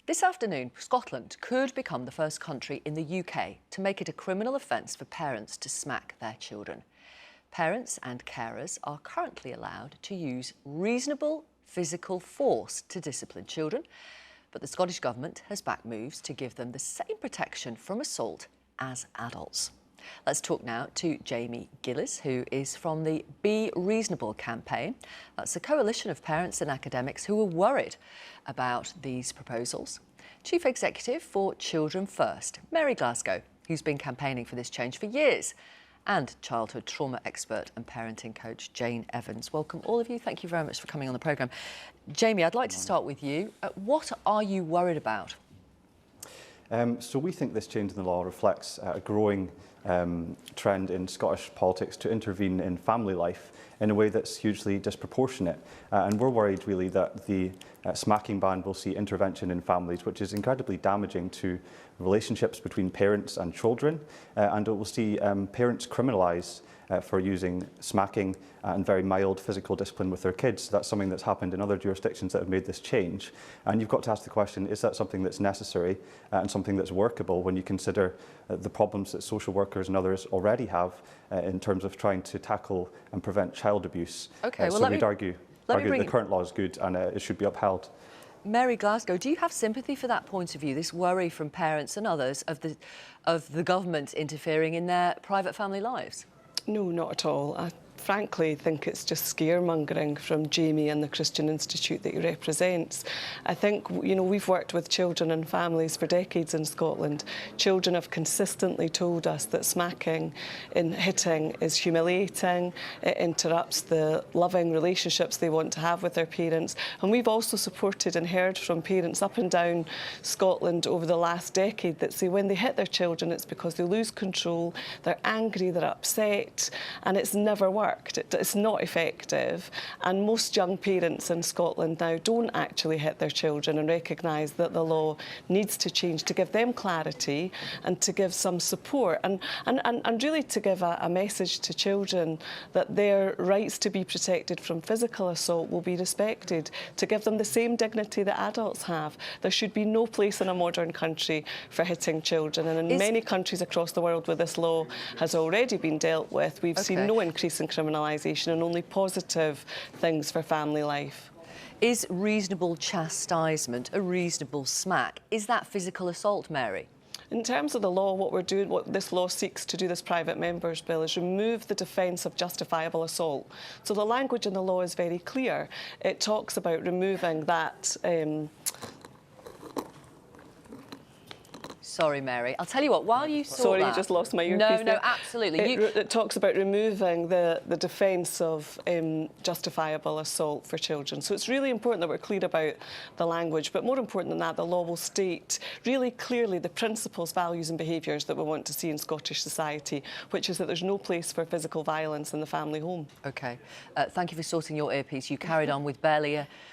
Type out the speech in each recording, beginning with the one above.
This afternoon, Scotland could become the first country in the UK to make it a criminal offence for parents to smack their children. Parents and carers are currently allowed to use reasonable physical force to discipline children, but the Scottish Government has backed moves to give them the same protection from assault as adults. Let's talk now to Jamie Gillies, who is from the Be Reasonable campaign. That's a coalition of parents and academics who are worried about these proposals. Chief Executive for Children First, Mary Glasgow, who's been campaigning for this change for years, and childhood trauma expert and parenting coach Jane Evans. Welcome all of you. Thank you very much for coming on the programme. Jamie, I'd like to start with you. What are you worried about? So we think this change in the law reflects a growing trend in Scottish politics to intervene in family life in a way that's hugely disproportionate. And we're worried really that the smacking ban will see intervention in families, which is incredibly damaging to relationships between parents and children. And it will see parents criminalise for using smacking and very mild physical discipline with their kids. That's something that's happened in other jurisdictions that have made this change. And you've got to ask the question, is that something that's necessary and something that's workable when you consider the problems that social workers and others already have in terms of trying to tackle and prevent child abuse? Okay, well, so we'd argue that the current law is good and it should be upheld. Mary Glasgow, do you have sympathy for that point of view, this worry from parents and others of the government interfering in their private family lives? No, not at all. I frankly think it's just scaremongering from Jamie and the Christian Institute that he represents. I think, we've worked with children and families for decades in Scotland. Children have consistently told us that smacking and hitting is humiliating, it interrupts the loving relationships they want to have with their parents. And we've also supported and heard from parents up and down Scotland over the last decade that say when they hit their children, it's because they lose control, they're angry, they're upset, and it's never worked. It's not effective, and most young parents in Scotland now don't actually hit their children and recognise that the law needs to change to give them clarity and to give some support and really to give a message to children that their rights to be protected from physical assault will be respected, to give them the same dignity that adults have. There should be no place in a modern country for hitting children, and in many countries across the world where this law has already been dealt with, we've seen no increase in criminalisation and only positive things for family life. Is reasonable chastisement a reasonable smack? Is that physical assault, Mary? In terms of the law, what this law seeks to do, this private member's bill, is remove the defence of justifiable assault. So the language in the law is very clear. It talks about removing that Sorry, Mary. I'll tell you what, while you saw Sorry, that... you just lost my earpiece. No, absolutely. It talks about removing the defence of justifiable assault for children. So it's really important that we're clear about the language, but more important than that, the law will state really clearly the principles, values and behaviours that we want to see in Scottish society, which is that there's no place for physical violence in the family home. OK. Thank you for sorting your earpiece. You carried on with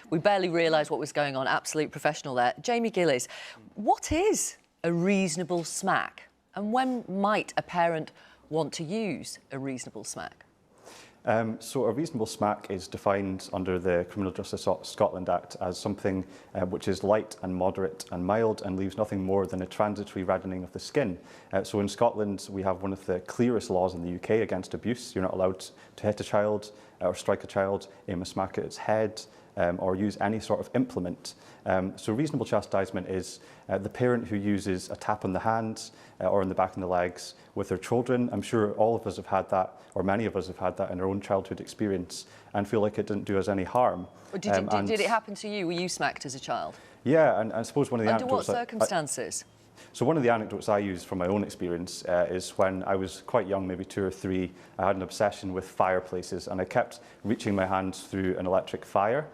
we barely realised what was going on. Absolute professional there. Jamie Gillies, what is a reasonable smack? And when might a parent want to use a reasonable smack? So a reasonable smack is defined under the Criminal Justice Scotland Act as something which is light and moderate and mild and leaves nothing more than a transitory reddening of the skin. So in Scotland we have one of the clearest laws in the UK against abuse. You're not allowed to hit a child or strike a child, aim a smack at its head, or use any sort of implement. So reasonable chastisement is the parent who uses a tap on the hand or on the back and the legs with their children. I'm sure all of us have had that, or many of us have had that in our own childhood experience and feel like it didn't do us any harm. Did it happen to you? Were you smacked as a child? Yeah, and I suppose one of the anecdotes... Under what circumstances? So one of the anecdotes I use from my own experience is when I was quite young, maybe 2 or 3, I had an obsession with fireplaces and I kept reaching my hands through an electric fire.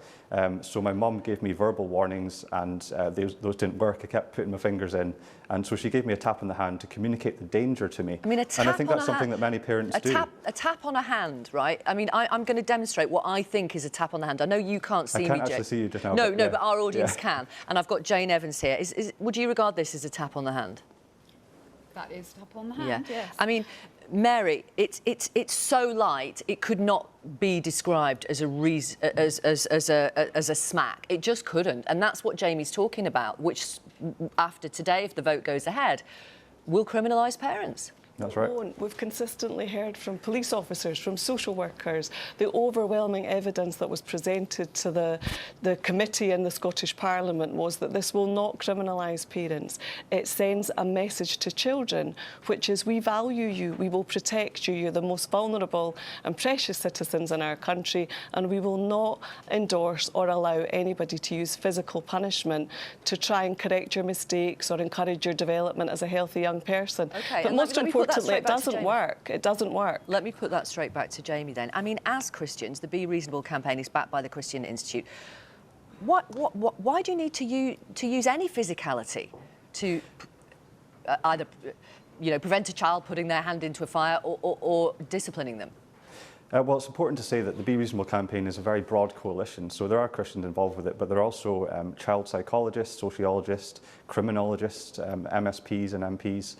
So my mum gave me verbal warnings and those didn't work. I kept putting my fingers in, and so she gave me a tap on the hand to communicate the danger to me. I mean, and I think that's something that many parents do. A tap on a hand, right? I mean, I'm going to demonstrate what I think is a tap on the hand. I know you can't see me, Jane. I can't actually see you just now. No, but our audience can. And I've got Jane Evans here. Would you regard this as a tap on the hand? That is tap on the hand, yes. I mean, Mary, it's so light it could not be described as a smack. It just couldn't, and that's what Jamie's talking about, which after today, if the vote goes ahead, will criminalise parents. That's right. We've consistently heard from police officers, from social workers, the overwhelming evidence that was presented to the committee in the Scottish Parliament was that this will not criminalise parents. It sends a message to children, which is we value you, we will protect you, you're the most vulnerable and precious citizens in our country, and we will not endorse or allow anybody to use physical punishment to try and correct your mistakes or encourage your development as a healthy young person. Okay, but most importantly, it doesn't work. It doesn't work. Let me put that straight back to Jamie then. I mean, as Christians, the Be Reasonable campaign is backed by the Christian Institute. Why do you need to use any physicality to either, you know, prevent a child putting their hand into a fire or disciplining them? Well, it's important to say that the Be Reasonable campaign is a very broad coalition, so there are Christians involved with it, but there are also child psychologists, sociologists, criminologists, MSPs and MPs,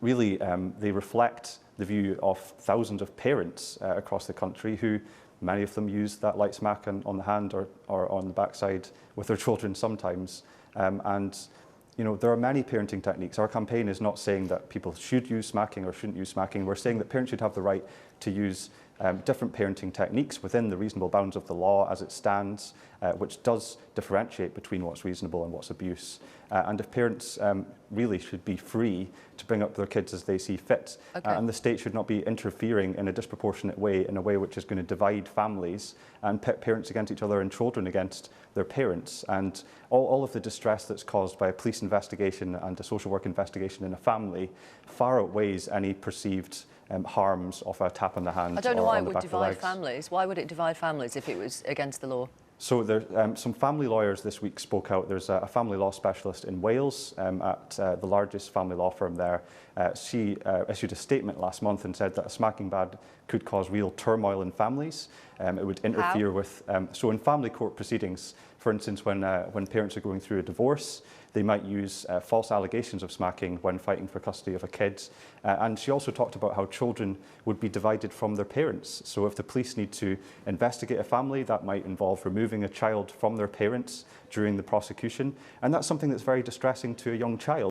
really they reflect the view of thousands of parents across the country who, many of them use that light smack on the hand or on the backside with their children sometimes. And you know, there are many parenting techniques. Our campaign is not saying that people should use smacking or shouldn't use smacking. We're saying that parents should have the right to use different parenting techniques within the reasonable bounds of the law as it stands, which does differentiate between what's reasonable and what's abuse. And if parents really should be free to bring up their kids as they see fit, and the state should not be interfering in a disproportionate way, in a way which is going to divide families and pit parents against each other and children against their parents. And all of the distress that's caused by a police investigation and a social work investigation in a family far outweighs any perceived harms of a tap on the hand. I don't know or why on it the would back of the divide legs. families. Why would it divide families if it was against the law? So there, some family lawyers this week spoke out. There's a family law specialist in Wales at the largest family law firm there. She issued a statement last month and said that a smacking ban could cause real turmoil in families. It would interfere with, so in family court proceedings, for instance, when parents are going through a divorce, they might use false allegations of smacking when fighting for custody of a kid. And she also talked about how children would be divided from their parents. So if the police need to investigate a family, that might involve removing a child from their parents during the prosecution. And that's something that's very distressing to a young child.